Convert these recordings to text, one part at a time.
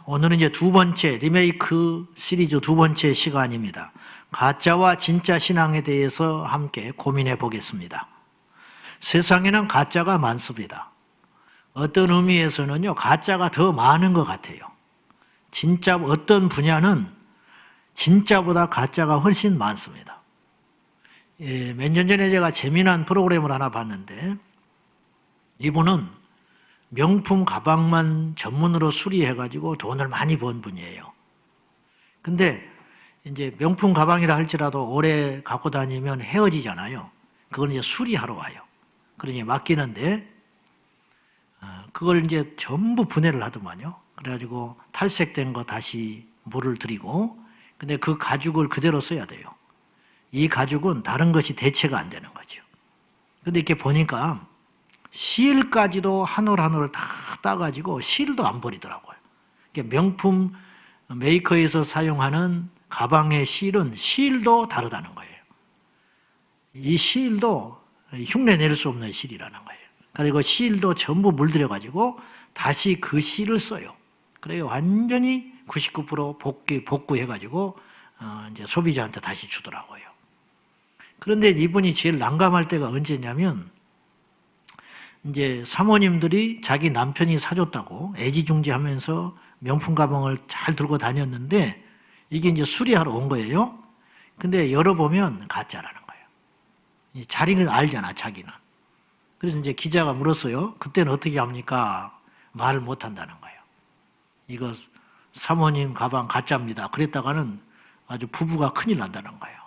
오늘은 이제 두 번째 리메이크 시리즈 두 번째 시간입니다. 가짜와 진짜 신앙에 대해서 함께 고민해 보겠습니다. 세상에는 가짜가 많습니다. 어떤 의미에서는요, 가짜가 더 많은 것 같아요. 진짜 어떤 분야는 진짜보다 가짜가 훨씬 많습니다. 몇 년 전에 제가 재미난 프로그램을 하나 봤는데, 이분은 명품 가방만 전문으로 수리해가지고 돈을 많이 번 분이에요. 근데 이제 명품 가방이라 할지라도 오래 갖고 다니면 헤어지잖아요. 그걸 이제 수리하러 와요. 그러니 맡기는데, 그걸 이제 전부 분해를 하더만요. 그래가지고 탈색된 거 다시 물을 들이고, 근데 그 가죽을 그대로 써야 돼요. 이 가죽은 다른 것이 대체가 안 되는 거죠. 근데 이렇게 보니까 실까지도 한 올 한 올 다 따가지고 실도 안 버리더라고요. 명품 메이커에서 사용하는 가방의 실도 다르다는 거예요. 이 실도 흉내 낼 수 없는 실이라는 거예요. 그리고 실도 전부 물들여가지고 다시 그 실을 써요. 그래요. 완전히 99% 복구해가지고 이제 소비자한테 다시 주더라고요. 그런데 이분이 제일 난감할 때가 언제냐면, 이제 사모님들이 자기 남편이 사줬다고 애지중지하면서 명품 가방을 잘 들고 다녔는데, 이게 이제 수리하러 온 거예요. 근데 열어보면 가짜라는 거예요. 자기는 알잖아, 자기는. 그래서 이제 기자가 물었어요. 그때는 어떻게 합니까? 말을 못 한다는 거예요. 이거 사모님 가방 가짜입니다. 그랬다가는 아주 부부가 큰일 난다는 거예요.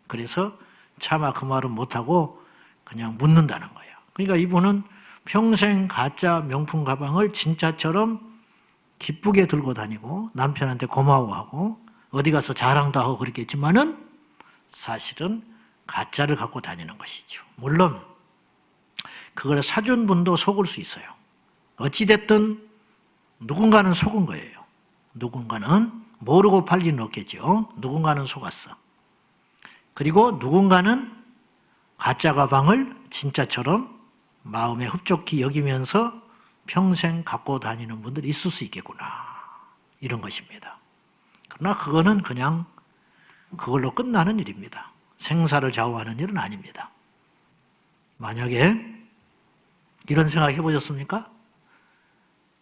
그래서 차마 그 말은 못하고 그냥 묻는다는 거예요. 그러니까 이분은 평생 가짜 명품 가방을 진짜처럼 기쁘게 들고 다니고 남편한테 고마워하고 어디 가서 자랑도 하고 그랬겠지만은 사실은 가짜를 갖고 다니는 것이죠. 물론 그걸 사준 분도 속을 수 있어요. 어찌됐든 누군가는 속은 거예요. 누군가는 모르고 팔 리는 없겠죠. 누군가는 속았어. 그리고 누군가는 가짜 가방을 진짜처럼 마음에 흡족히 여기면서 평생 갖고 다니는 분들이 있을 수 있겠구나, 이런 것입니다. 그러나 그거는 그냥 그걸로 끝나는 일입니다. 생사를 좌우하는 일은 아닙니다. 만약에 이런 생각 해보셨습니까?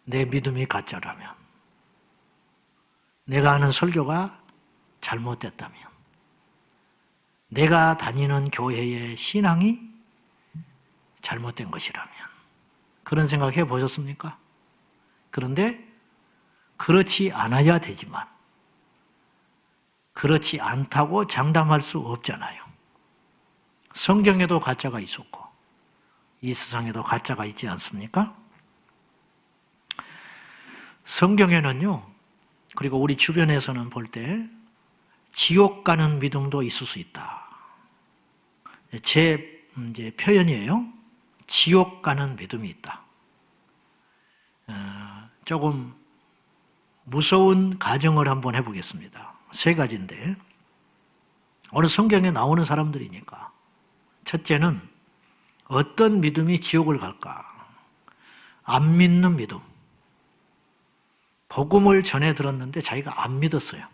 내 믿음이 가짜라면, 내가 하는 설교가 잘못됐다면, 내가 다니는 교회의 신앙이 잘못된 것이라면, 그런 생각 해보셨습니까? 그런데 그렇지 않아야 되지만 그렇지 않다고 장담할 수 없잖아요. 성경에도 가짜가 있었고 이 세상에도 가짜가 있지 않습니까? 성경에는요, 그리고 우리 주변에서는 볼 때 지옥 가는 믿음도 있을 수 있다. 제 이제 표현이에요. 지옥 가는 믿음이 있다. 조금 무서운 가정을 한번 해보겠습니다. 세 가지인데, 오늘 성경에 나오는 사람들이니까. 첫째는 어떤 믿음이 지옥을 갈까? 안 믿는 믿음. 복음을 전해 들었는데 자기가 안 믿었어요.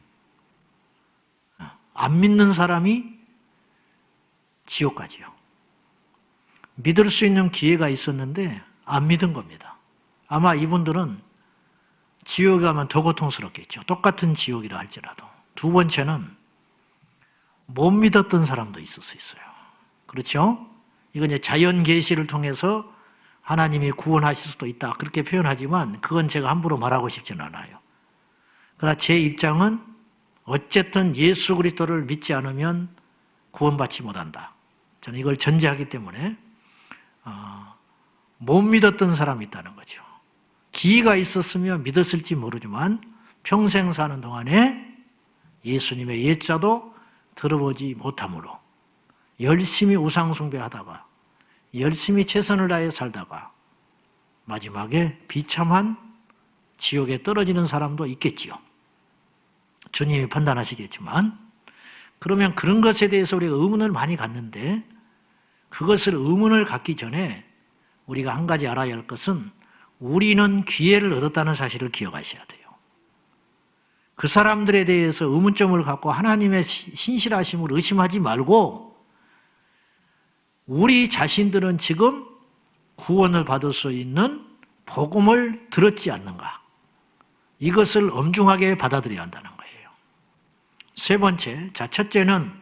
안 믿는 사람이 지옥 가지요. 믿을 수 있는 기회가 있었는데 안 믿은 겁니다. 아마 이분들은 지옥에 가면 더 고통스럽겠죠. 똑같은 지옥이라 할지라도. 두 번째는 못 믿었던 사람도 있을 수 있어요. 그렇죠? 이건 이제 자연 계시를 통해서 하나님이 구원하실 수도 있다, 그렇게 표현하지만 그건 제가 함부로 말하고 싶지는 않아요. 그러나 제 입장은 어쨌든 예수 그리스도를 믿지 않으면 구원받지 못한다. 저는 이걸 전제하기 때문에 못 믿었던 사람이 있다는 거죠. 기회가 있었으면 믿었을지 모르지만 평생 사는 동안에 예수님의 예자도 들어보지 못함으로 열심히 우상숭배하다가 열심히 최선을 다해 살다가 마지막에 비참한 지옥에 떨어지는 사람도 있겠지요. 주님이 판단하시겠지만, 그러면 그런 것에 대해서 우리가 의문을 많이 갖는데, 그것을 의문을 갖기 전에 우리가 한 가지 알아야 할 것은 우리는 기회를 얻었다는 사실을 기억하셔야 돼요. 그 사람들에 대해서 의문점을 갖고 하나님의 신실하심을 의심하지 말고 우리 자신들은 지금 구원을 받을 수 있는 복음을 들었지 않는가? 이것을 엄중하게 받아들여야 한다는 거예요. 세 번째, 첫째는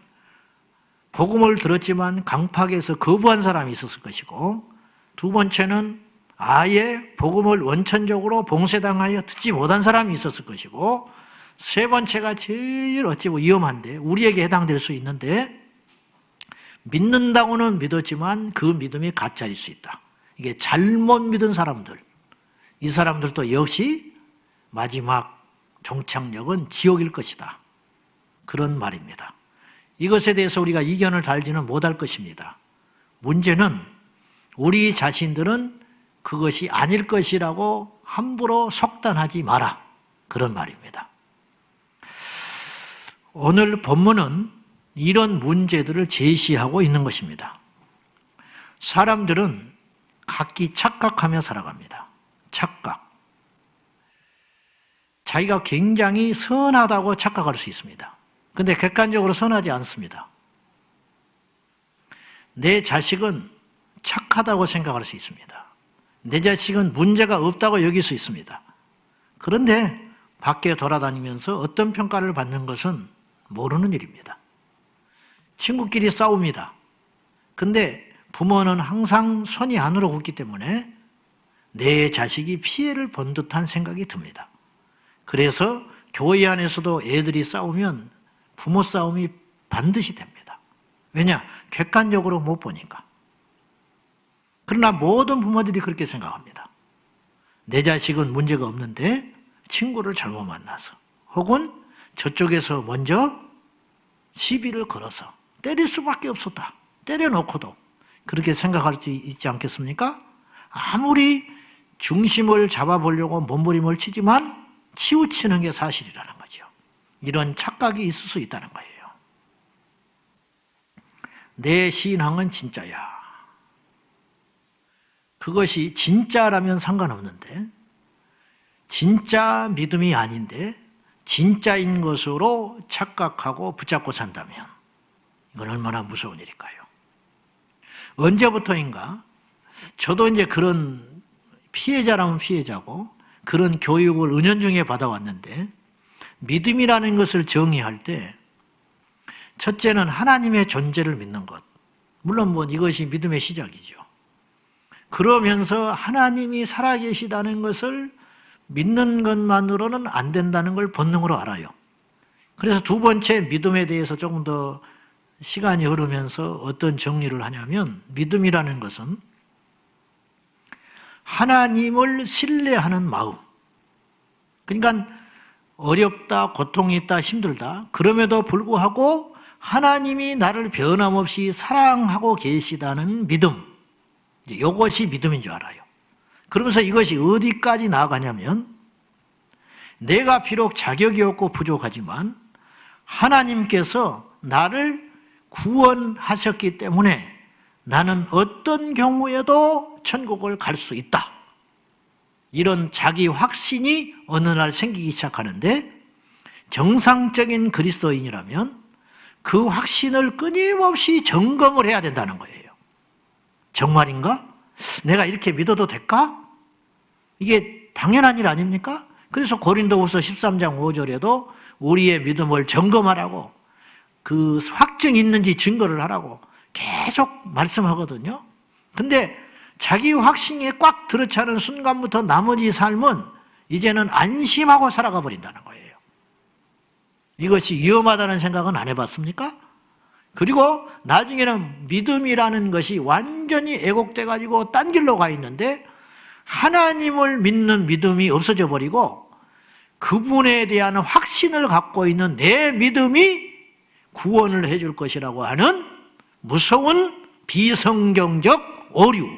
복음을 들었지만 강팍에서 거부한 사람이 있었을 것이고, 두 번째는 아예 복음을 원천적으로 봉쇄당하여 듣지 못한 사람이 있었을 것이고, 세 번째가 제일 어찌 보면 위험한데 우리에게 해당될 수 있는데, 믿는다고는 믿었지만 그 믿음이 가짜일 수 있다. 이게 잘못 믿은 사람들, 이 사람들도 역시 마지막 종착역은 지옥일 것이다. 그런 말입니다. 이것에 대해서 우리가 이견을 달지는 못할 것입니다. 문제는 우리 자신들은 그것이 아닐 것이라고 함부로 속단하지 마라. 그런 말입니다. 오늘 본문은 이런 문제들을 제시하고 있는 것입니다. 사람들은 각기 착각하며 살아갑니다. 착각. 자기가 굉장히 선하다고 착각할 수 있습니다. 그런데 객관적으로 선하지 않습니다. 내 자식은 착하다고 생각할 수 있습니다. 내 자식은 문제가 없다고 여길 수 있습니다. 그런데 밖에 돌아다니면서 어떤 평가를 받는 것은 모르는 일입니다. 친구끼리 싸웁니다. 근데 부모는 항상 손이 안으로 굽기 때문에 내 자식이 피해를 본 듯한 생각이 듭니다. 그래서 교회 안에서도 애들이 싸우면 부모 싸움이 반드시 됩니다. 왜냐? 객관적으로 못 보니까. 그러나 모든 부모들이 그렇게 생각합니다. 내 자식은 문제가 없는데 친구를 잘못 만나서, 혹은 저쪽에서 먼저 시비를 걸어서 때릴 수밖에 없었다. 때려놓고도 그렇게 생각할 수 있지 않겠습니까? 아무리 중심을 잡아보려고 몸부림을 치지만 치우치는 게 사실이라는 거죠. 이런 착각이 있을 수 있다는 거예요. 내 신앙은 진짜야. 그것이 진짜라면 상관없는데, 진짜 믿음이 아닌데 진짜인 것으로 착각하고 붙잡고 산다면 이건 얼마나 무서운 일일까요? 언제부터인가 저도 이제 그런 피해자라면 피해자고 그런 교육을 은연중에 받아왔는데, 믿음이라는 것을 정의할 때 첫째는 하나님의 존재를 믿는 것. 물론 이것이 믿음의 시작이죠. 그러면서 하나님이 살아계시다는 것을 믿는 것만으로는 안 된다는 걸 본능으로 알아요. 그래서 두 번째 믿음에 대해서 조금 더 시간이 흐르면서 어떤 정리를 하냐면, 믿음이라는 것은 하나님을 신뢰하는 마음. 그러니까 어렵다, 고통이 있다, 힘들다. 그럼에도 불구하고 하나님이 나를 변함없이 사랑하고 계시다는 믿음. 이것이 믿음인 줄 알아요. 그러면서 이것이 어디까지 나아가냐면, 내가 비록 자격이 없고 부족하지만 하나님께서 나를 구원하셨기 때문에 나는 어떤 경우에도 천국을 갈 수 있다. 이런 자기 확신이 어느 날 생기기 시작하는데, 정상적인 그리스도인이라면 그 확신을 끊임없이 점검을 해야 된다는 거예요. 정말인가? 내가 이렇게 믿어도 될까? 이게 당연한 일 아닙니까? 그래서 고린도후서 13장 5절에도 우리의 믿음을 점검하라고, 그 확증이 있는지 증거를 하라고 계속 말씀하거든요. 근데 자기 확신이 꽉 들어차는 순간부터 나머지 삶은 이제는 안심하고 살아가 버린다는 거예요. 이것이 위험하다는 생각은 안 해봤습니까? 그리고 나중에는 믿음이라는 것이 완전히 애곡돼 가지고 딴 길로 가 있는데, 하나님을 믿는 믿음이 없어져 버리고 그분에 대한 확신을 갖고 있는 내 믿음이 구원을 해줄 것이라고 하는 무서운 비성경적 오류,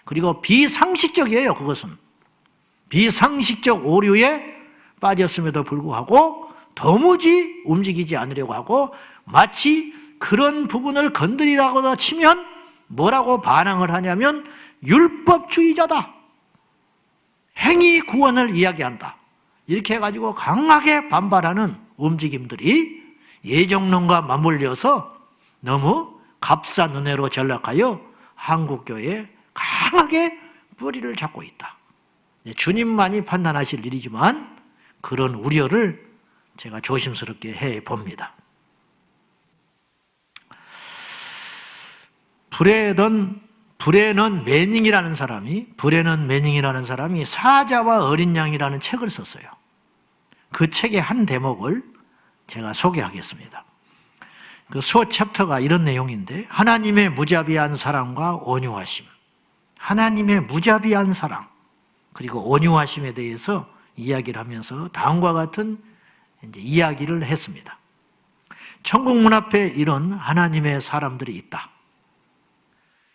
그리고 비상식적이에요. 그것은 비상식적 오류에 빠졌음에도 불구하고 도무지 움직이지 않으려고 하고, 마치 그런 부분을 건드리라고 치면 뭐라고 반항을 하냐면 율법주의자다, 행위 구원을 이야기한다, 이렇게 해가지고 강하게 반발하는 움직임들이 예정론과 맞물려서 너무 값싼 은혜로 전락하여 한국교회에 강하게 뿌리를 잡고 있다. 주님만이 판단하실 일이지만 그런 우려를 제가 조심스럽게 해봅니다. 브레넌 매닝이라는 사람이 사자와 어린 양이라는 책을 썼어요. 그 책의 한 대목을 제가 소개하겠습니다. 그 챕터가 이런 내용인데, 하나님의 무자비한 사랑과 온유하심, 하나님의 무자비한 사랑 그리고 온유하심에 대해서 이야기를 하면서 다음과 같은 이제 이야기를 했습니다. 천국 문 앞에 이런 하나님의 사람들이 있다.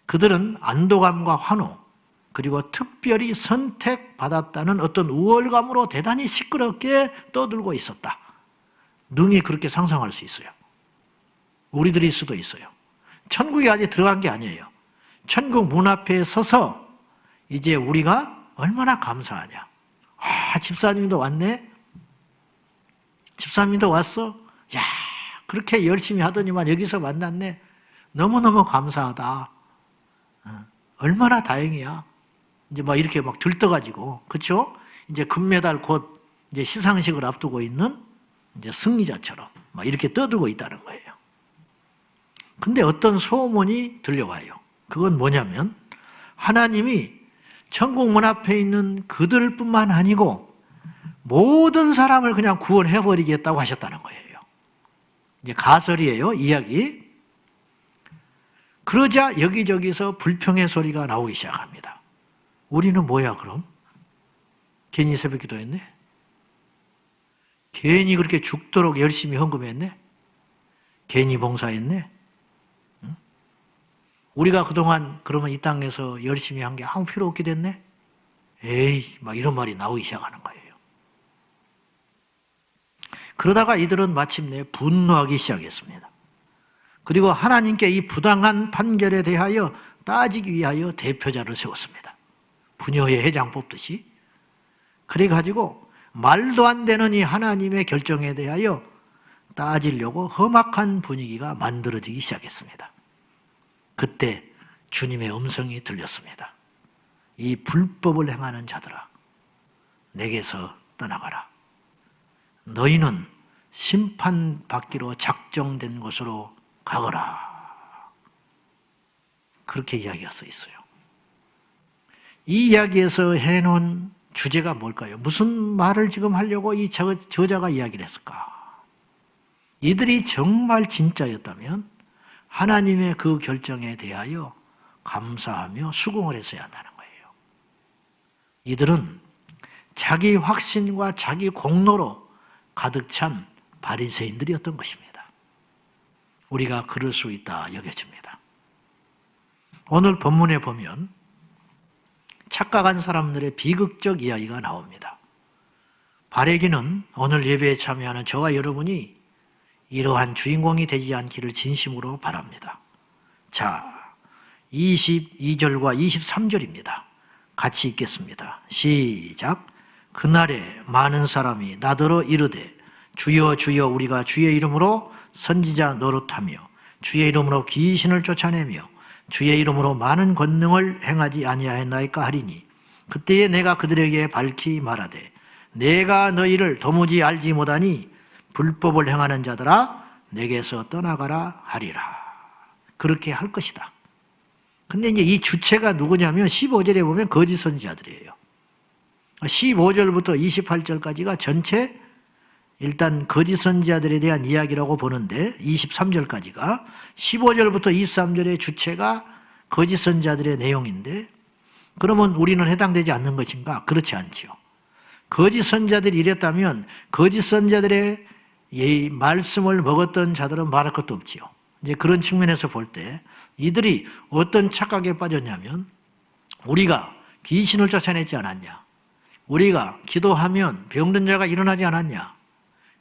그들은 안도감과 환호, 그리고 특별히 선택받았다는 어떤 우월감으로 대단히 시끄럽게 떠들고 있었다. 능히 그렇게 상상할 수 있어요. 우리들일 수도 있어요. 천국에 아직 들어간 게 아니에요. 천국 문 앞에 서서 이제 우리가 얼마나 감사하냐. 아, 집사님도 왔네? 집사님도 왔어? 야, 그렇게 열심히 하더니만 여기서 만났네? 너무너무 감사하다. 얼마나 다행이야. 이제 막 이렇게 막 들떠가지고, 그쵸? 이제 금메달 곧 이제 시상식을 앞두고 있는 이제 승리자처럼 막 이렇게 떠들고 있다는 거예요. 근데 어떤 소문이 들려와요. 그건 뭐냐면, 하나님이 천국 문 앞에 있는 그들뿐만 아니고 모든 사람을 그냥 구원해버리겠다고 하셨다는 거예요. 이제 가설이에요, 이야기. 그러자 여기저기서 불평의 소리가 나오기 시작합니다. 우리는 뭐야 그럼? 괜히 새벽 기도했네? 괜히 그렇게 죽도록 열심히 헌금했네? 괜히 봉사했네? 응? 우리가 그동안 그러면 이 땅에서 열심히 한 게 아무 필요 없게 됐네? 에이, 막 이런 말이 나오기 시작하는 거예요. 그러다가 이들은 마침내 분노하기 시작했습니다. 그리고 하나님께 이 부당한 판결에 대하여 따지기 위하여 대표자를 세웠습니다. 부녀의 회장 뽑듯이. 그래가지고 말도 안 되는 이 하나님의 결정에 대하여 따지려고 험악한 분위기가 만들어지기 시작했습니다. 그때 주님의 음성이 들렸습니다. 이 불법을 행하는 자들아, 내게서 떠나가라. 너희는 심판받기로 작정된 곳으로 가거라. 그렇게 이야기가 써 있어요. 이 이야기에서 해놓은 주제가 뭘까요? 무슨 말을 지금 하려고 이 저자가 이야기를 했을까? 이들이 정말 진짜였다면 하나님의 그 결정에 대하여 감사하며 수긍을 했어야 한다는 거예요. 이들은 자기 확신과 자기 공로로 가득 찬 바리새인들이었던 것입니다. 우리가 그럴 수 있다 여겨집니다. 오늘 본문에 보면 착각한 사람들의 비극적 이야기가 나옵니다. 바라기는 오늘 예배에 참여하는 저와 여러분이 이러한 주인공이 되지 않기를 진심으로 바랍니다. 자, 22절과 23절입니다. 같이 읽겠습니다. 시작. 그날에 많은 사람이 나더러 이르되 주여 주여 우리가 주의 이름으로 선지자 노릇하며 주의 이름으로 귀신을 쫓아내며 주의 이름으로 많은 권능을 행하지 아니하였나이까 하리니 그때에 내가 그들에게 밝히 말하되 내가 너희를 도무지 알지 못하니 불법을 행하는 자들아 내게서 떠나가라 하리라. 그렇게 할 것이다. 근데 이제 이 주체가 누구냐면 15절에 보면 거짓 선지자들이에요. 15절부터 28절까지가 전체 일단 거짓 선지자들에 대한 이야기라고 보는데 23절까지가 15절부터 23절의 주체가 거짓 선지자들의 내용인데 그러면 우리는 해당되지 않는 것인가? 그렇지 않지요. 거짓 선지자들이 이랬다면 거짓 선지자들의 말씀을 먹었던 자들은 말할 것도 없지요. 이제 그런 측면에서 볼 때 이들이 어떤 착각에 빠졌냐면 우리가 귀신을 쫓아내지 않았냐? 우리가 기도하면 병든 자가 일어나지 않았냐?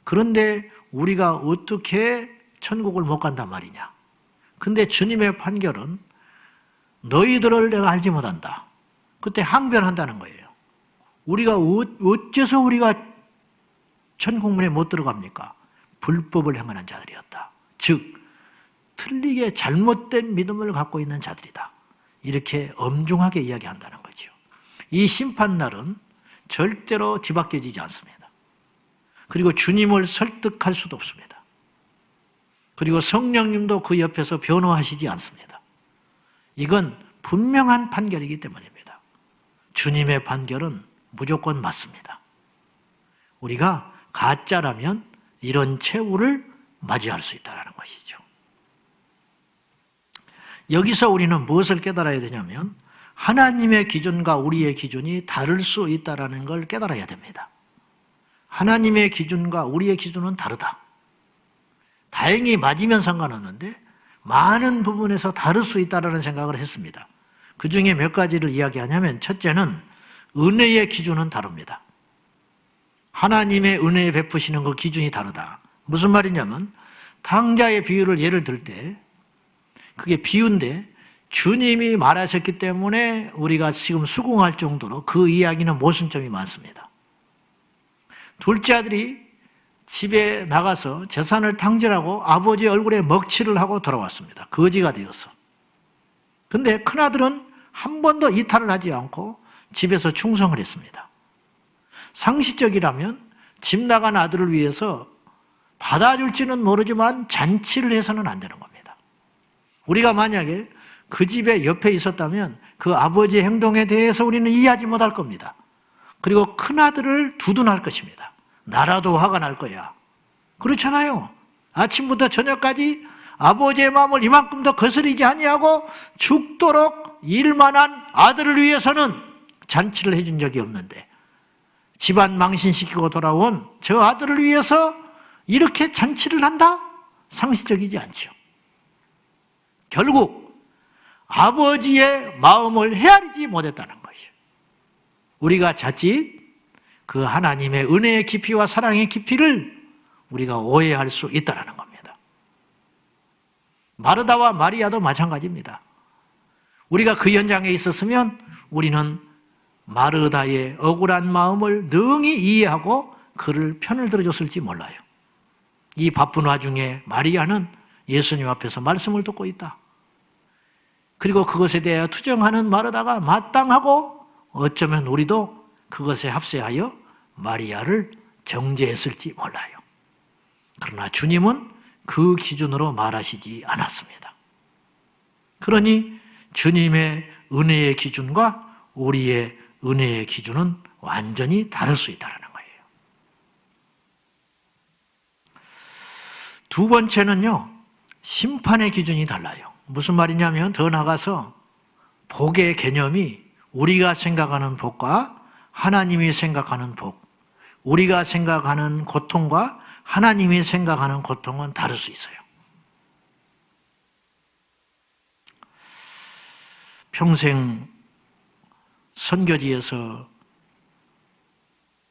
그런데 우리가 어떻게 천국을 못 간단 말이냐? 근데 주님의 판결은 너희들을 내가 알지 못한다. 그때 항변한다는 거예요. 우리가 어째서 우리가 천국문에 못 들어갑니까? 불법을 행하는 자들이었다. 즉 틀리게 잘못된 믿음을 갖고 있는 자들이다. 이렇게 엄중하게 이야기한다는 거죠. 이 심판날은 절대로 뒤바뀌어지지 않습니다. 그리고 주님을 설득할 수도 없습니다. 그리고 성령님도 그 옆에서 변호하시지 않습니다. 이건 분명한 판결이기 때문입니다. 주님의 판결은 무조건 맞습니다. 우리가 가짜라면 이런 최후를 맞이할 수 있다는 것이죠. 여기서 우리는 무엇을 깨달아야 되냐면 하나님의 기준과 우리의 기준이 다를 수 있다는 걸 깨달아야 됩니다. 하나님의 기준과 우리의 기준은 다르다. 다행히 맞으면 상관없는데 많은 부분에서 다를 수 있다는 생각을 했습니다. 그 중에 몇 가지를 이야기하냐면 첫째는 은혜의 기준은 다릅니다. 하나님의 은혜에 베푸시는 그 기준이 다르다. 무슨 말이냐면 탕자의 비유를 예를 들 때 그게 비유인데 주님이 말하셨기 때문에 우리가 지금 수긍할 정도로 그 이야기는 모순점이 많습니다. 둘째 아들이 집에 나가서 재산을 탕진하고 아버지 얼굴에 먹칠을 하고 돌아왔습니다. 거지가 되어서. 근데 큰아들은 한 번도 이탈을 하지 않고 집에서 충성을 했습니다. 상식적이라면 집 나간 아들을 위해서 받아줄지는 모르지만 잔치를 해서는 안 되는 겁니다. 우리가 만약에 그 집에 옆에 있었다면 그 아버지의 행동에 대해서 우리는 이해하지 못할 겁니다. 그리고 큰아들을 두둔할 것입니다. 나라도 화가 날 거야. 그렇잖아요. 아침부터 저녁까지 아버지의 마음을 이만큼도 거스리지 아니하고 죽도록 일만한 아들을 위해서는 잔치를 해준 적이 없는데 집안 망신시키고 돌아온 저 아들을 위해서 이렇게 잔치를 한다? 상식적이지 않죠. 결국 아버지의 마음을 헤아리지 못했다는 것이에요. 우리가 자칫 그 하나님의 은혜의 깊이와 사랑의 깊이를 우리가 오해할 수 있다는 겁니다. 마르다와 마리아도 마찬가지입니다. 우리가 그 현장에 있었으면 우리는 마르다의 억울한 마음을 능히 이해하고 그를 편을 들어줬을지 몰라요. 이 바쁜 와중에 마리아는 예수님 앞에서 말씀을 듣고 있다. 그리고 그것에 대해 투정하는 마르다가 마땅하고 어쩌면 우리도 그것에 합세하여 마리아를 정죄했을지 몰라요. 그러나 주님은 그 기준으로 말하시지 않았습니다. 그러니 주님의 은혜의 기준과 우리의 은혜의 기준은 완전히 다를 수 있다는 거예요. 두 번째는요, 심판의 기준이 달라요. 무슨 말이냐면 더 나아가서 복의 개념이 우리가 생각하는 복과 하나님이 생각하는 복, 우리가 생각하는 고통과 하나님이 생각하는 고통은 다를 수 있어요. 평생 선교지에서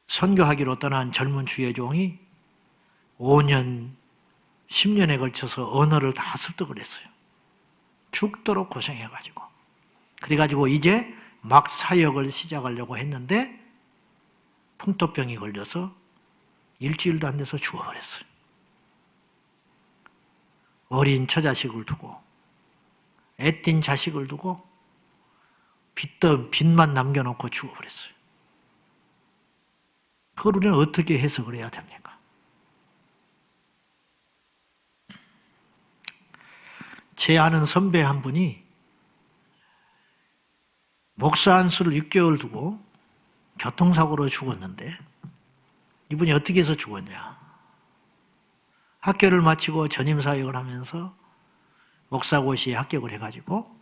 선교하기로 떠난 젊은 주의 종이 5년, 10년에 걸쳐서 언어를 다 습득을 했어요. 죽도록 고생해가지고. 그래가지고 이제 막 사역을 시작하려고 했는데 풍토병이 걸려서 일주일도 안 돼서 죽어버렸어요. 어린 처자식을 두고 애띤 자식을 두고 빚만 남겨놓고 죽어버렸어요. 그걸 우리는 어떻게 해석을 해야 됩니까? 제 아는 선배 한 분이 목사 안수를 6개월 두고 교통사고로 죽었는데 이분이 어떻게 해서 죽었냐? 학교를 마치고 전임사역을 하면서 목사고시에 합격을 해가지고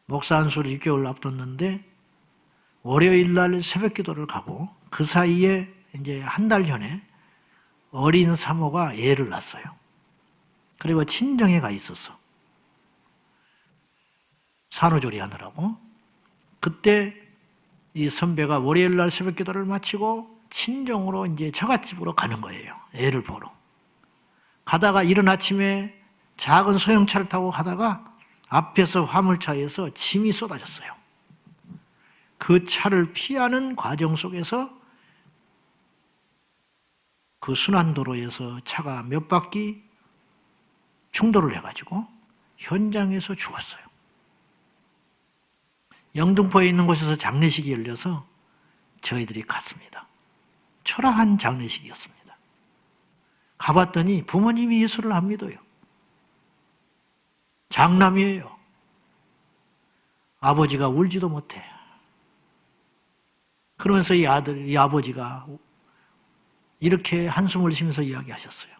목사 안수를 6개월 앞뒀는데 월요일 날 새벽 기도를 가고 그 사이에 이제 한 달 전에 어린 사모가 애를 낳았어요. 그리고 친정에 가 있었어. 산후조리 하느라고. 그때 이 선배가 월요일 날 새벽 기도를 마치고 친정으로 이제 처갓집으로 가는 거예요. 애를 보러. 가다가 이른 아침에 작은 소형차를 타고 가다가 앞에서 화물차에서 침이 쏟아졌어요. 그 차를 피하는 과정 속에서 그 순환도로에서 차가 몇 바퀴 충돌을 해가지고 현장에서 죽었어요. 영등포에 있는 곳에서 장례식이 열려서 저희들이 갔습니다. 초라한 장례식이었습니다. 가봤더니 부모님이 예수를 안 믿어요. 장남이에요. 아버지가 울지도 못해. 그러면서 이 아버지가 이렇게 한숨을 쉬면서 이야기하셨어요.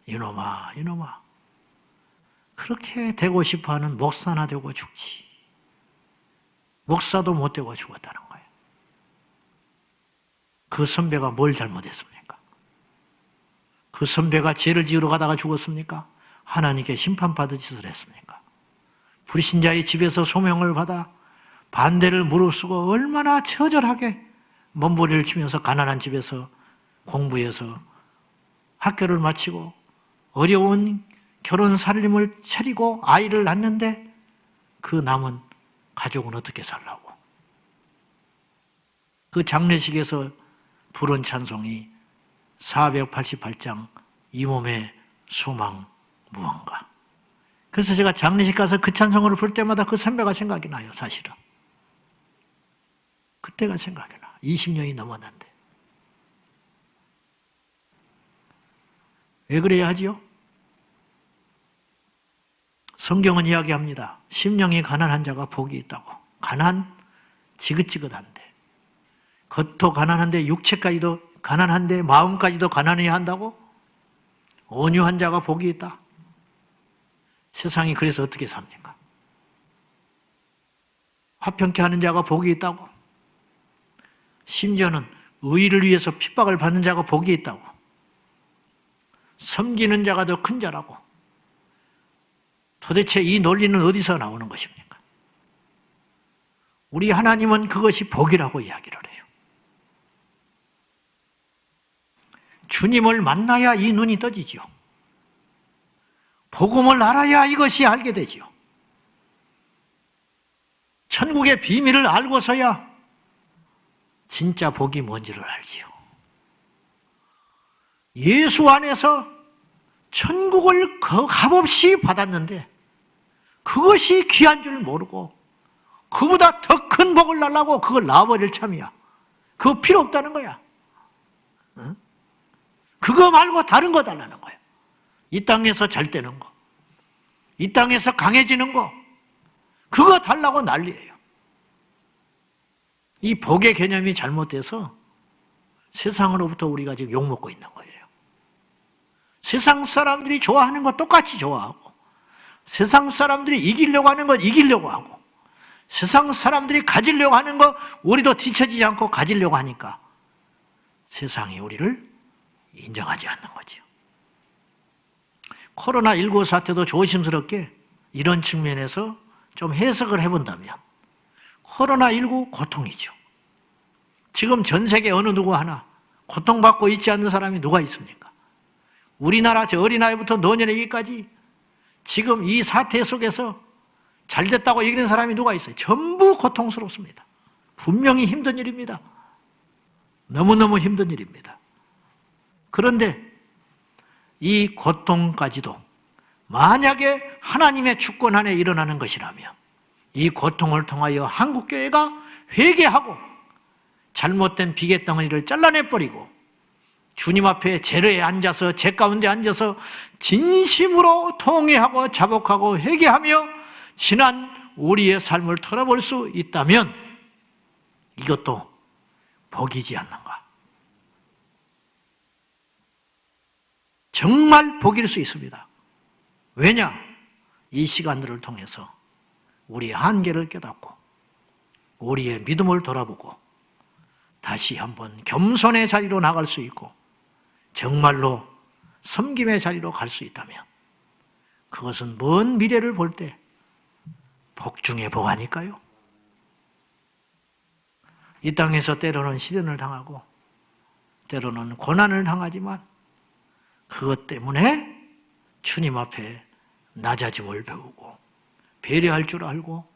이놈아, 이놈아. 그렇게 되고 싶어하는 목사나 되고 죽지. 목사도 못 되고 죽었다는 거예요. 그 선배가 뭘 잘못했습니까? 그 선배가 죄를 지으러 가다가 죽었습니까? 하나님께 심판받을 짓을 했습니까? 불신자의 집에서 소명을 받아 반대를 무릅쓰고 얼마나 처절하게 몸부림을 치면서 가난한 집에서 공부해서 학교를 마치고 어려운 결혼 살림을 차리고 아이를 낳는데 그 남은 가족은 어떻게 살라고? 그 장례식에서 부른 찬송이 488장 이 몸의 소망 무언가. 그래서 제가 장례식 가서 그 찬송을 부를 때마다 그 선배가 생각이 나요, 사실은. 그때가 생각이 나. 20년이 넘었는데. 왜 그래야 하지요? 성경은 이야기합니다. 심령이 가난한 자가 복이 있다고. 지긋지긋한데. 겉도 가난한데 육체까지도 가난한데 마음까지도 가난해야 한다고? 온유한 자가 복이 있다. 세상이 그래서 어떻게 삽니까? 화평케 하는 자가 복이 있다고. 심지어는 의를 위해서 핍박을 받는 자가 복이 있다고. 섬기는 자가 더 큰 자라고. 도대체 이 논리는 어디서 나오는 것입니까? 우리 하나님은 그것이 복이라고 이야기를 해요. 주님을 만나야 이 눈이 떠지죠. 복음을 알아야 이것이 알게 되지요. 천국의 비밀을 알고서야 진짜 복이 뭔지를 알지요. 예수 안에서 천국을 값없이 받았는데 그것이 귀한 줄 모르고 그보다 더 큰 복을 달라고 그걸 놔버릴 참이야. 그거 필요 없다는 거야. 응? 그거 말고 다른 거 달라는 거야. 이 땅에서 잘 되는 거, 이 땅에서 강해지는 거, 그거 달라고 난리예요. 이 복의 개념이 잘못돼서 세상으로부터 우리가 지금 욕먹고 있는 거예요. 세상 사람들이 좋아하는 거 똑같이 좋아하고, 세상 사람들이 이기려고 하는 거 이기려고 하고, 세상 사람들이 가지려고 하는 거 우리도 뒤처지지 않고 가지려고 하니까 세상이 우리를 인정하지 않는 거죠. 코로나19 사태도 조심스럽게 이런 측면에서 좀 해석을 해본다면 코로나19 고통이죠. 지금 전 세계 어느 누구 하나 고통받고 있지 않는 사람이 누가 있습니까? 우리나라 저 어린아이부터 노년에게까지 지금 이 사태 속에서 잘 됐다고 얘기하는 사람이 누가 있어요? 전부 고통스럽습니다. 분명히 힘든 일입니다. 너무너무 힘든 일입니다. 그런데 이 고통까지도 만약에 하나님의 주권 안에 일어나는 것이라면 이 고통을 통하여 한국교회가 회개하고 잘못된 비계덩어리를 잘라내버리고 주님 앞에 제로에 앉아서 제 가운데 앉아서 진심으로 통회하고 자복하고 회개하며 지난 우리의 삶을 털어볼 수 있다면 이것도 복이지 않는가? 정말 복일 수 있습니다. 왜냐? 이 시간들을 통해서 우리의 한계를 깨닫고 우리의 믿음을 돌아보고 다시 한번 겸손의 자리로 나갈 수 있고 정말로 섬김의 자리로 갈 수 있다면 그것은 먼 미래를 볼 때 복 중에 복 아닐까요? 이 땅에서 때로는 시련을 당하고 때로는 고난을 당하지만 그것 때문에 주님 앞에 낮아짐을 배우고 배려할 줄 알고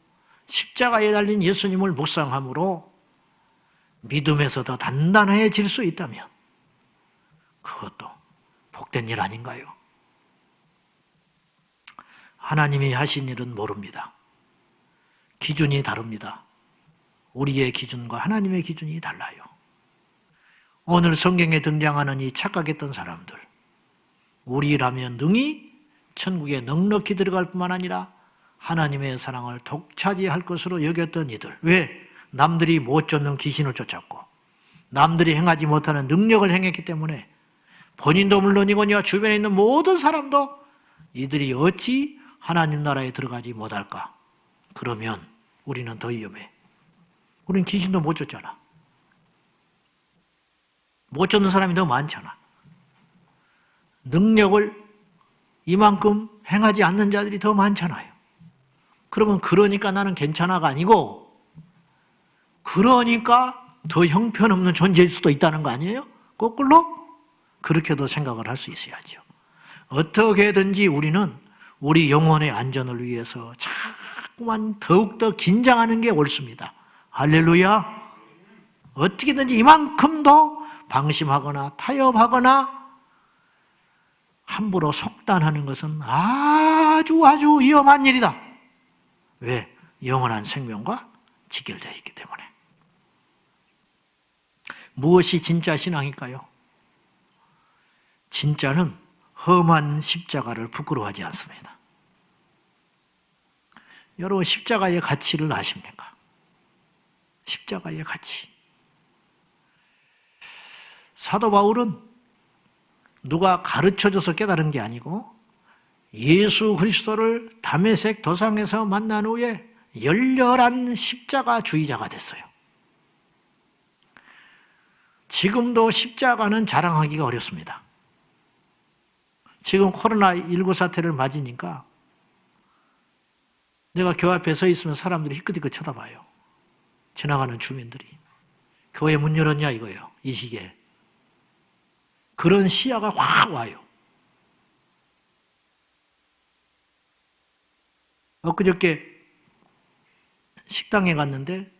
십자가에 달린 예수님을 묵상함으로 믿음에서 더 단단해질 수 있다면 그것도 복된 일 아닌가요? 하나님이 하신 일은 모릅니다. 기준이 다릅니다. 우리의 기준과 하나님의 기준이 달라요. 오늘 성경에 등장하는 이 착각했던 사람들, 우리라면 능히 천국에 넉넉히 들어갈 뿐만 아니라 하나님의 사랑을 독차지할 것으로 여겼던 이들. 왜? 남들이 못 쫓는 귀신을 쫓았고 남들이 행하지 못하는 능력을 행했기 때문에 본인도 물론이거니와 주변에 있는 모든 사람도 이들이 어찌 하나님 나라에 들어가지 못할까? 그러면 우리는 더 위험해. 우리는 귀신도 못 쫓잖아. 못 쫓는 사람이 더 많잖아. 능력을 이만큼 행하지 않는 자들이 더 많잖아요. 그러면 그러니까 나는 괜찮아가 아니고 그러니까 더 형편없는 존재일 수도 있다는 거 아니에요? 거꾸로 그렇게도 생각을 할 수 있어야죠. 어떻게든지 우리는 우리 영혼의 안전을 위해서 자꾸만 더욱더 긴장하는 게 옳습니다. 할렐루야. 어떻게든지 이만큼도 방심하거나 타협하거나 함부로 속단하는 것은 아주 위험한 일이다. 왜? 영원한 생명과 직결되어 있기 때문에. 무엇이 진짜 신앙일까요? 진짜는 험한 십자가를 부끄러워하지 않습니다. 여러분 십자가의 가치를 아십니까? 십자가의 가치. 사도 바울은 누가 가르쳐줘서 깨달은 게 아니고 예수 그리스도를 다메섹 도상에서 만난 후에 열렬한 십자가주의자가 됐어요. 지금도 십자가는 자랑하기가 어렵습니다. 지금 코로나19 사태를 맞으니까 내가 교회 앞에 서 있으면 사람들이 희끗희끗 쳐다봐요. 지나가는 주민들이. 교회 문 열었냐 이거예요. 이 시기에. 그런 시야가 확 와요. 엊그저께 식당에 갔는데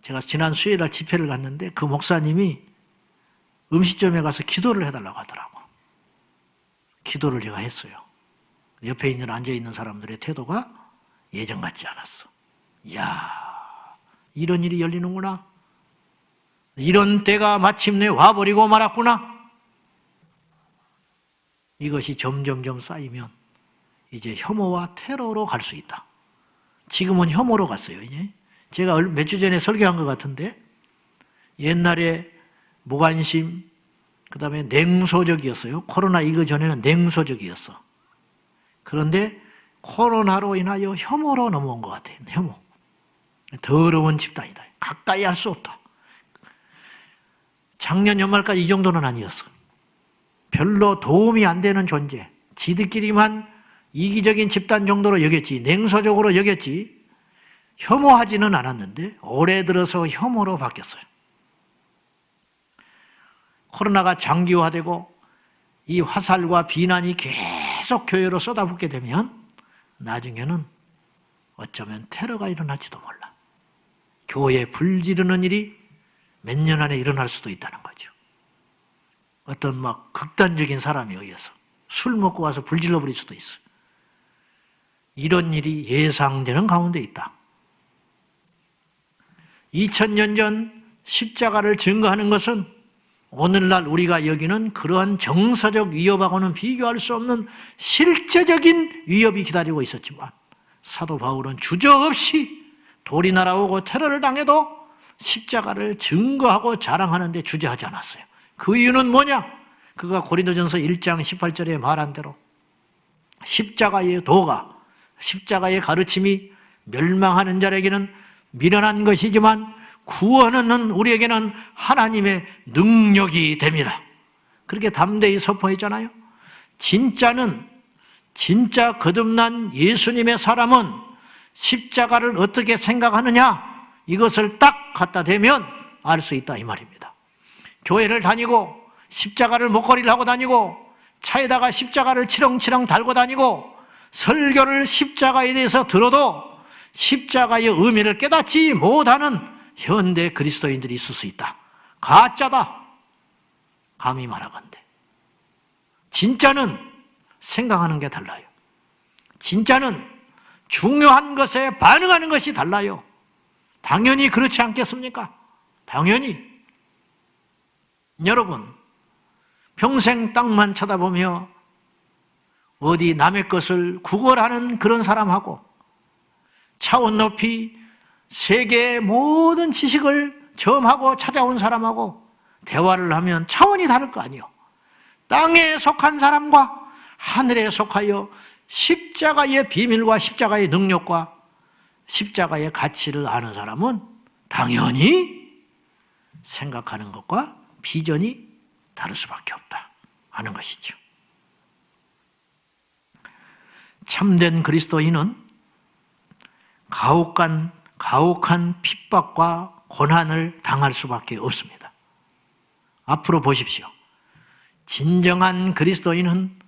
제가 지난 수요일날 집회를 갔는데 그 목사님이 음식점에 가서 기도를 해달라고 하더라고. 기도를 제가 했어요. 옆에 있는 앉아있는 사람들의 태도가 예전 같지 않았어. 이야, 이런 일이 열리는구나. 이런 때가 마침내 와버리고 말았구나. 이것이 점점점 쌓이면 이제 혐오와 테러로 갈 수 있다. 지금은 혐오로 갔어요. 이제 제가 몇 주 전에 설교한 것 같은데 옛날에 무관심, 그 다음에 냉소적이었어요. 코로나 이거 전에는 냉소적이었어. 그런데 코로나로 인하여 혐오로 넘어온 것 같아요. 혐오. 더러운 집단이다. 가까이 할 수 없다. 작년 연말까지 이 정도는 아니었어. 별로 도움이 안 되는 존재. 지들끼리만 이기적인 집단 정도로 여겼지. 냉소적으로 여겼지. 혐오하지는 않았는데 올해 들어서 혐오로 바뀌었어요. 코로나가 장기화되고 이 화살과 비난이 계속 교회로 쏟아붓게 되면 나중에는 어쩌면 테러가 일어날지도 몰라. 교회에 불 지르는 일이 몇 년 안에 일어날 수도 있다는 거죠. 어떤 막 극단적인 사람에 의해서 술 먹고 와서 불 질러버릴 수도 있어. 이런 일이 예상되는 가운데 있다. 2000년 전 십자가를 증거하는 것은 오늘날 우리가 여기는 그러한 정서적 위협하고는 비교할 수 없는 실제적인 위협이 기다리고 있었지만 사도 바울은 주저없이 돌이 날아오고 테러를 당해도 십자가를 증거하고 자랑하는 데 주저하지 않았어요. 그 이유는 뭐냐? 그가 고린도전서 1장 18절에 말한 대로 십자가의 도가, 십자가의 가르침이 멸망하는 자에게는 미련한 것이지만 구원은 우리에게는 하나님의 능력이 됩니다. 그렇게 담대히 선포했잖아요. 진짜 거듭난 예수님의 사람은 십자가를 어떻게 생각하느냐, 이것을 딱 갖다 대면 알 수 있다 이 말입니다. 교회를 다니고 십자가를 목걸이를 하고 다니고 차에다가 십자가를 치렁치렁 달고 다니고 설교를 십자가에 대해서 들어도 십자가의 의미를 깨닫지 못하는 현대 그리스도인들이 있을 수 있다. 가짜다. 감히 말하건대. 진짜는 생각하는 게 달라요. 진짜는 중요한 것에 반응하는 것이 달라요. 당연히 그렇지 않겠습니까? 당연히. 여러분, 평생 땅만 쳐다보며 어디 남의 것을 구걸하는 그런 사람하고 차원 높이 세계의 모든 지식을 점하고 찾아온 사람하고 대화를 하면 차원이 다를 거 아니에요. 땅에 속한 사람과 하늘에 속하여 십자가의 비밀과 십자가의 능력과 십자가의 가치를 아는 사람은 당연히 생각하는 것과 비전이 다를 수밖에 없다 하는 것이죠. 참된 그리스도인은 가혹한 핍박과 고난을 당할 수밖에 없습니다. 앞으로 보십시오. 진정한 그리스도인은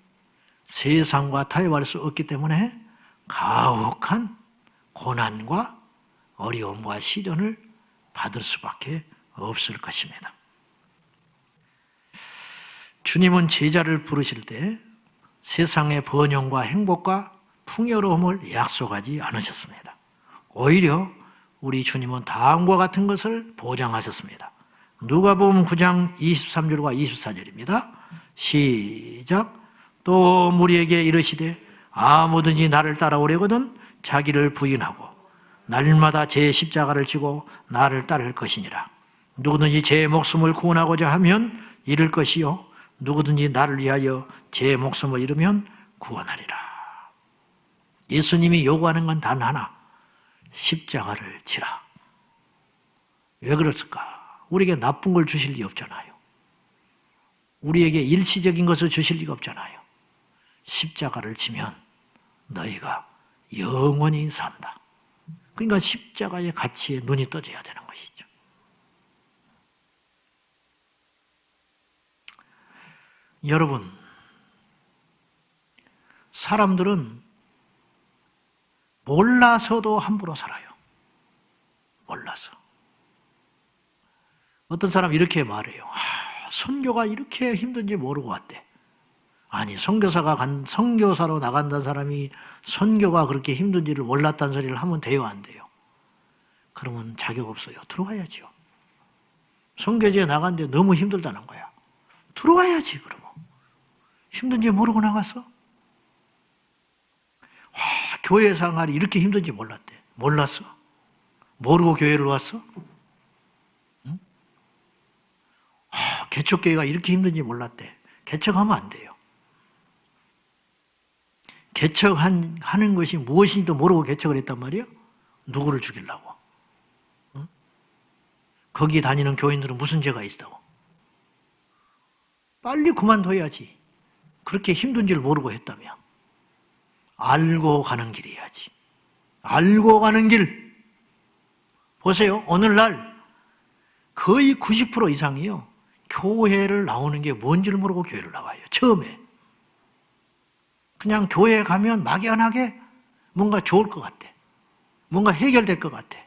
세상과 타협할 수 없기 때문에 가혹한 고난과 어려움과 시련을 받을 수밖에 없을 것입니다. 주님은 제자를 부르실 때 세상의 번영과 행복과 풍요로움을 약속하지 않으셨습니다. 오히려 우리 주님은 다음과 같은 것을 보장하셨습니다. 누가복음 9장 23절과 24절입니다. 시작. 또 무리에게 이르시되 아무든지 나를 따라오려거든 자기를 부인하고 날마다 제 십자가를 지고 나를 따를 것이니라. 누구든지 제 목숨을 구원하고자 하면 잃을 것이요 누구든지 나를 위하여 제 목숨을 잃으면 구원하리라. 예수님이 요구하는 건 단 하나, 십자가를 지라. 왜 그랬을까? 우리에게 나쁜 걸 주실 리 없잖아요. 우리에게 일시적인 것을 주실 리가 없잖아요. 십자가를 지면 너희가 영원히 산다. 그러니까 십자가의 가치에 눈이 떠져야 되는 것이죠. 여러분, 사람들은 몰라서도 함부로 살아요. 몰라서. 어떤 사람이 이렇게 말해요. 선교가 이렇게 힘든지 모르고 왔대. 아니, 선교사로 나간다는 사람이 선교가 그렇게 힘든지를 몰랐다는 소리를 하면 돼요, 안 돼요? 그러면 자격 없어요. 들어가야죠. 선교지에 나갔는데 너무 힘들다는 거야. 들어가야지, 그러면. 힘든지 모르고 나갔어? 교회 생활이 이렇게 힘든지 몰랐대. 몰랐어? 모르고 교회를 왔어? 응? 개척교회가 이렇게 힘든지 몰랐대. 개척하면 안 돼요. 개척하는 것이 무엇인지도 모르고 개척을 했단 말이에요? 누구를 죽이려고? 응? 거기 다니는 교인들은 무슨 죄가 있다고? 빨리 그만둬야지. 그렇게 힘든 줄 모르고 했다면. 알고 가는 길이야지. 알고 가는 길. 보세요. 오늘날 거의 90% 이상이요. 교회를 나오는 게 뭔지를 모르고 교회를 나와요. 처음에. 그냥 교회에 가면 막연하게 뭔가 좋을 것 같아. 뭔가 해결될 것 같아.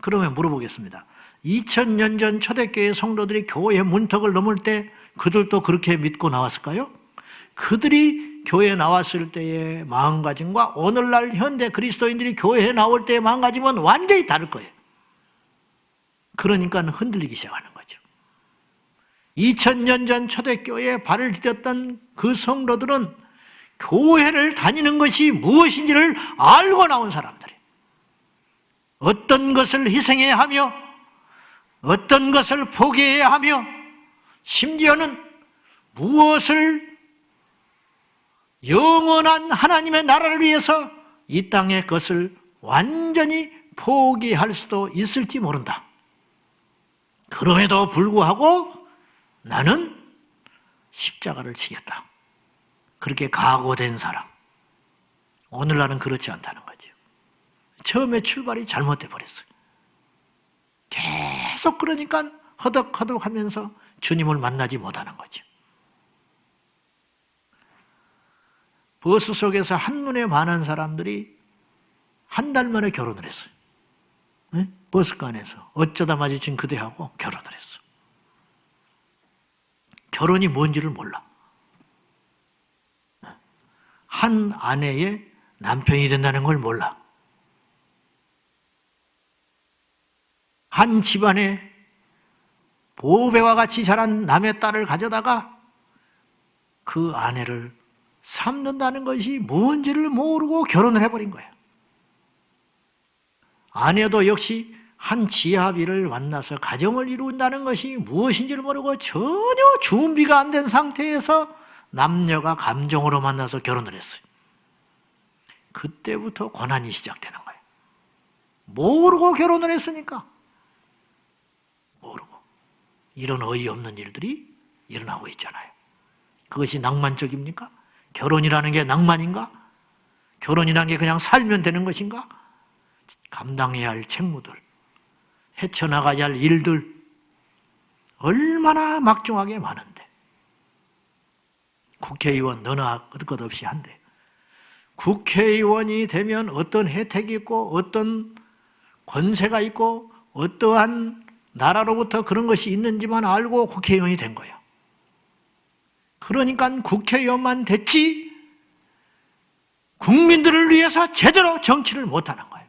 그러면 물어보겠습니다. 2000년 전 초대교회 성도들이 교회 문턱을 넘을 때 그들도 그렇게 믿고 나왔을까요? 그들이 교회에 나왔을 때의 마음가짐과 오늘날 현대 그리스도인들이 교회에 나올 때의 마음가짐은 완전히 다를 거예요. 그러니까 흔들리기 시작하는 거죠. 2000년 전 초대교회에 발을 디뎠던 그 성도들은 교회를 다니는 것이 무엇인지를 알고 나온 사람들이에요. 어떤 것을 희생해야 하며 어떤 것을 포기해야 하며 심지어는 무엇을 영원한 하나님의 나라를 위해서 이 땅의 것을 완전히 포기할 수도 있을지 모른다. 그럼에도 불구하고 나는 십자가를 지겠다. 그렇게 각오된 사람. 오늘날은 그렇지 않다는 거죠. 처음에 출발이 잘못돼 버렸어요. 계속 그러니까 허덕허덕 하면서 주님을 만나지 못하는 거죠. 버스 속에서 한눈에 반한 사람들이 한 달 만에 결혼을 했어요. 네? 버스간에서 어쩌다 마주친 그대하고 결혼을 했어. 결혼이 뭔지를 몰라. 한 아내의 남편이 된다는 걸 몰라. 한 집안에 보배와 같이 자란 남의 딸을 가져다가 그 아내를 삼는다는 것이 뭔지를 모르고 결혼을 해버린 거예요. 아내도 역시 한 지아비를 만나서 가정을 이룬다는 것이 무엇인지를 모르고 전혀 준비가 안 된 상태에서 남녀가 감정으로 만나서 결혼을 했어요. 그때부터 고난이 시작되는 거예요. 모르고 결혼을 했으니까. 모르고. 이런 어이없는 일들이 일어나고 있잖아요. 그것이 낭만적입니까? 결혼이라는 게 낭만인가? 결혼이라는 게 그냥 살면 되는 것인가? 감당해야 할 책무들, 헤쳐나가야 할 일들 얼마나 막중하게 많은데 국회의원 너나 것 없이 한대. 국회의원이 되면 어떤 혜택이 있고 어떤 권세가 있고 어떠한 나라로부터 그런 것이 있는지만 알고 국회의원이 된 거예요. 그러니까 국회의원만 됐지 국민들을 위해서 제대로 정치를 못하는 거예요.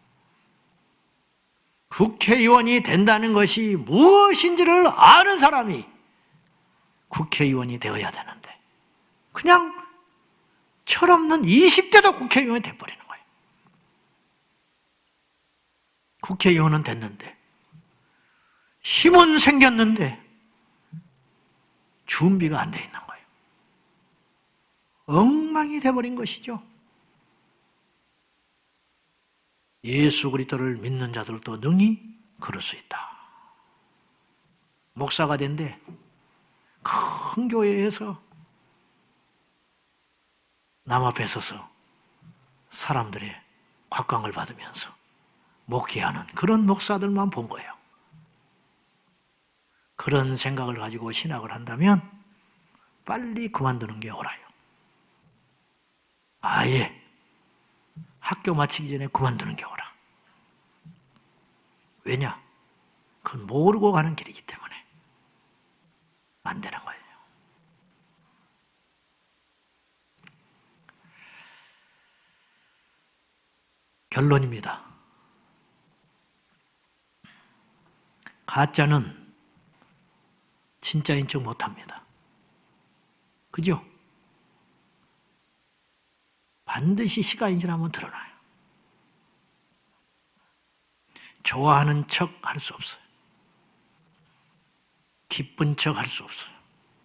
국회의원이 된다는 것이 무엇인지를 아는 사람이 국회의원이 되어야 되는데 그냥 철없는 20대도 국회의원이 돼버리는 거예요. 국회의원은 됐는데 힘은 생겼는데 준비가 안 돼 있는 거예요. 엉망이 돼버린 것이죠. 예수 그리스도를 믿는 자들도 능히 그럴 수 있다. 목사가 된데 큰 교회에서 남 앞에 서서 사람들의 곽광을 받으면서 목회하는 그런 목사들만 본 거예요. 그런 생각을 가지고 신학을 한다면 빨리 그만두는 게 옳아요. 아예 학교 마치기 전에 그만두는 게 옳아. 왜냐? 그건 모르고 가는 길이기 때문에 안 되는 거예요. 결론입니다. 가짜는 진짜인 척 못합니다. 그죠? 반드시 시간이 지나면 드러나요. 좋아하는 척 할 수 없어요. 기쁜 척 할 수 없어요.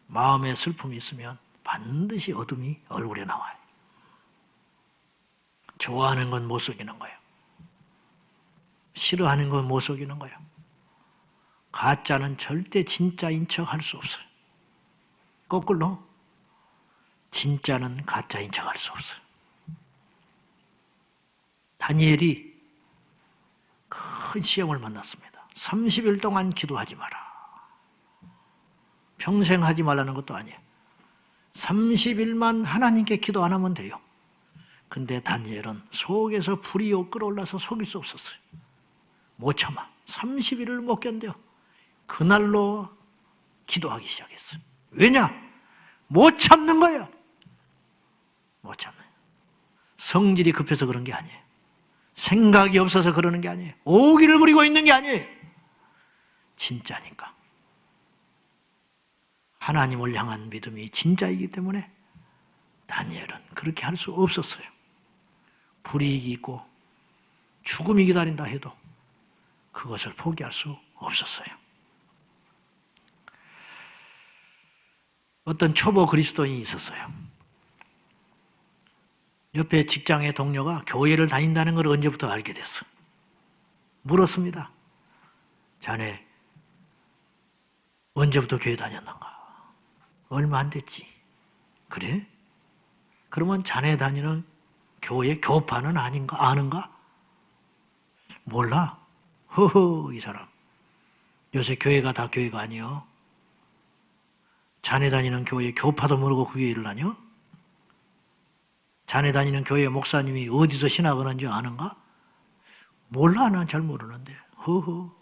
마음에 슬픔이 있으면 반드시 어둠이 얼굴에 나와요. 좋아하는 건 못 속이는 거예요. 싫어하는 건 못 속이는 거예요. 가짜는 절대 진짜인 척 할 수 없어요. 거꾸로 진짜는 가짜인 척 할 수 없어요. 다니엘이 큰 시험을 만났습니다. 30일 동안 기도하지 마라. 평생 하지 말라는 것도 아니에요. 30일만 하나님께 기도 안 하면 돼요. 근데 다니엘은 속에서 불이 끓어올라서 속일 수 없었어요. 못 참아. 30일을 못 견뎌. 그날로 기도하기 시작했어요. 왜냐? 못 참는 거예요. 못 참는 거예요. 성질이 급해서 그런 게 아니에요. 생각이 없어서 그러는 게 아니에요. 오기를 부리고 있는 게 아니에요. 진짜니까. 하나님을 향한 믿음이 진짜이기 때문에 다니엘은 그렇게 할 수 없었어요. 불이익이 있고 죽음이 기다린다 해도 그것을 포기할 수 없었어요. 어떤 초보 그리스도인이 있었어요. 옆에 직장의 동료가 교회를 다닌다는 걸 언제부터 알게 됐어. 물었습니다. 자네 언제부터 교회 다녔는가? 얼마 안 됐지. 그래? 그러면 자네 다니는 교회 교파는 아닌가? 아는가? 몰라. 허허, 이 사람. 요새 교회가 다 교회가 아니요. 자네 다니는 교회 교파도 모르고 그 교회를 다녀? 자네 다니는 교회 목사님이 어디서 신학을 하는지 아는가? 몰라, 난 잘 모르는데. 허허.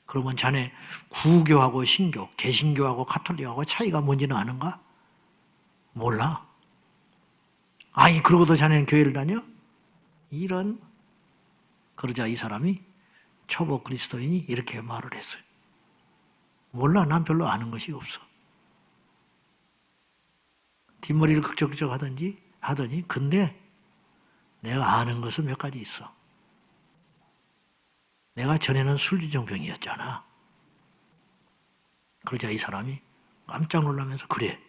그러면 자네 구교하고 신교, 개신교하고 가톨릭하고 차이가 뭔지는 아는가? 몰라. 아이, 그러고도 자네는 교회를 다녀? 이런. 그러자 이 사람이 초보 그리스도인이 이렇게 말을 했어요. 몰라, 난 별로 아는 것이 없어. 뒷머리를 극적극적 하더니 근데 내가 아는 것은 몇 가지 있어. 내가 전에는 술주정병이었잖아. 그러자 이 사람이 깜짝 놀라면서 그래.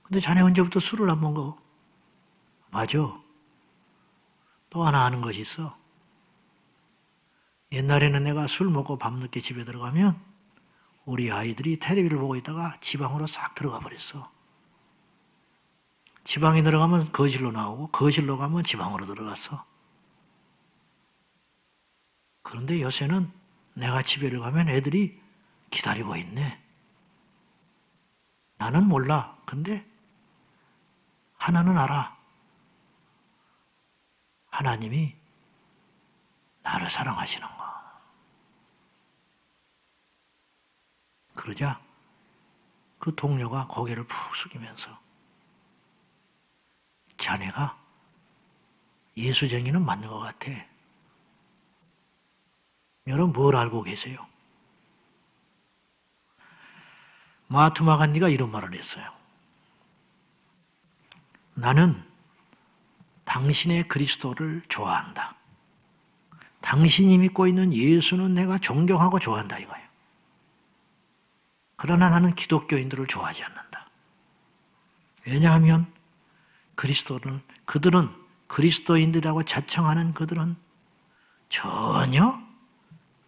근데 자네 언제부터 술을 안 먹어? 맞아. 또 하나 아는 것이 있어. 옛날에는 내가 술 먹고 밤늦게 집에 들어가면 우리 아이들이 텔레비를 보고 있다가 지방으로 싹 들어가 버렸어. 지방에 들어가면 거실로 나오고 거실로 가면 지방으로 들어갔어. 그런데 요새는 내가 집에를 가면 애들이 기다리고 있네. 나는 몰라. 근데 하나는 알아. 하나님이 나를 사랑하시는 거. 그러자 그 동료가 고개를 푹 숙이면서 자네가 예수쟁이는 맞는 것 같아. 여러분 뭘 알고 계세요? 마하트마 간디가 이런 말을 했어요. 나는 당신의 그리스도를 좋아한다. 당신이 믿고 있는 예수는 내가 존경하고 좋아한다 이거예요. 그러나 나는 기독교인들을 좋아하지 않는다. 왜냐하면 그들은 그리스도인들이라고 자청하는 그들은 전혀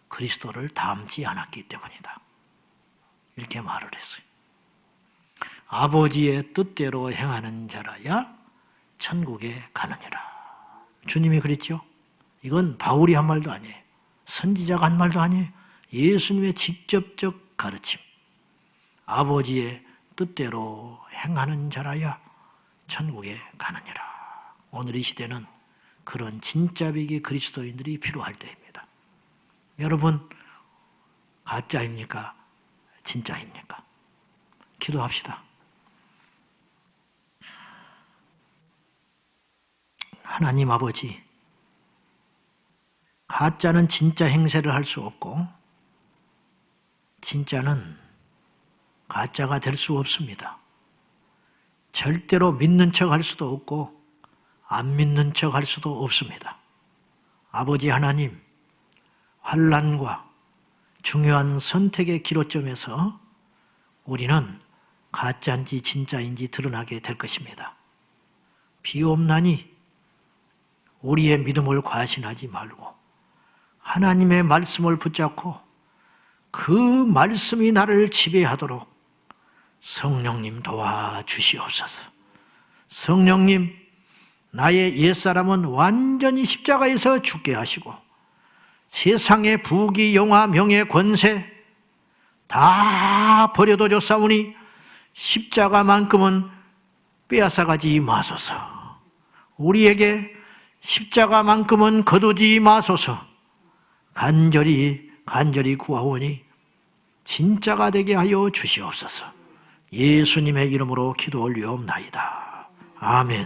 그리스도를 닮지 않았기 때문이다. 이렇게 말을 했어요. 아버지의 뜻대로 행하는 자라야 천국에 가느니라. 주님이 그랬죠. 이건 바울이 한 말도 아니에요. 선지자가 한 말도 아니에요. 예수님의 직접적 가르침. 아버지의 뜻대로 행하는 자라야 천국에 가느니라. 오늘 이 시대는 그런 진짜 비기 그리스도인들이 필요할 때입니다. 여러분, 가짜입니까? 진짜입니까? 기도합시다. 하나님 아버지, 가짜는 진짜 행세를 할 수 없고 진짜는 가짜가 될 수 없습니다. 절대로 믿는 척 할 수도 없고 안 믿는 척 할 수도 없습니다. 아버지 하나님, 환난과 중요한 선택의 기로점에서 우리는 가짜인지 진짜인지 드러나게 될 것입니다. 비옵나니 우리의 믿음을 과신하지 말고 하나님의 말씀을 붙잡고 그 말씀이 나를 지배하도록 성령님 도와주시옵소서. 성령님, 나의 옛사람은 완전히 십자가에서 죽게 하시고 세상의 부귀, 영화, 명예, 권세 다 버려도 좋사오니 십자가만큼은 빼앗아가지 마소서. 우리에게 십자가만큼은 거두지 마소서. 간절히 구하오니 진짜가 되게 하여 주시옵소서. 예수님의 이름으로 기도 올리옵나이다. 아멘.